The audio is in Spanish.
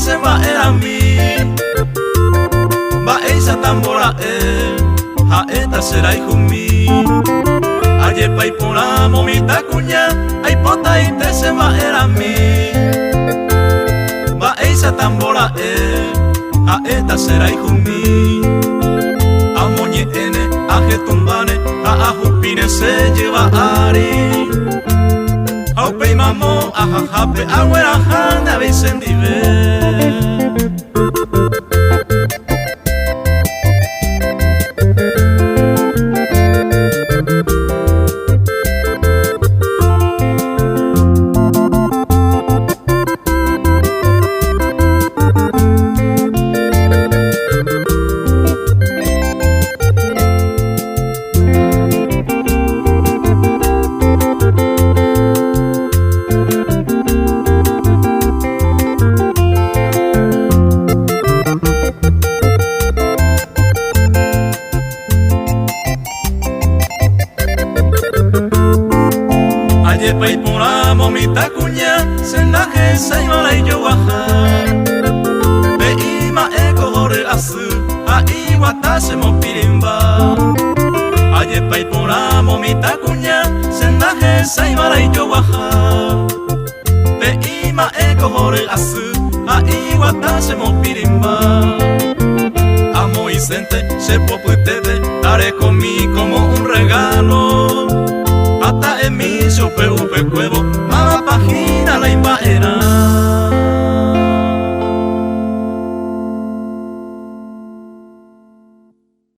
se va era mi va esa tambora ha esta será hijo mi ayer pa y por la momita cuña ay pota y te se va era mi va esa tambora a esta será hijo mi a moñe ene a getumbane a jupine se lleva ari Aupe mamo ajajape agüera jana vicendive Yepa y por la momita cuña sendaje se iba y yo bajar ve ima eko hore asu a iwata se mo pirimba a yepa y por la momita cuña sendaje se iba y yo bajar ve ima eko hore asu a iwata se mo pirimba amo y sente se poputete daré conmigo como un regalo hasta en mi supe upe cuevo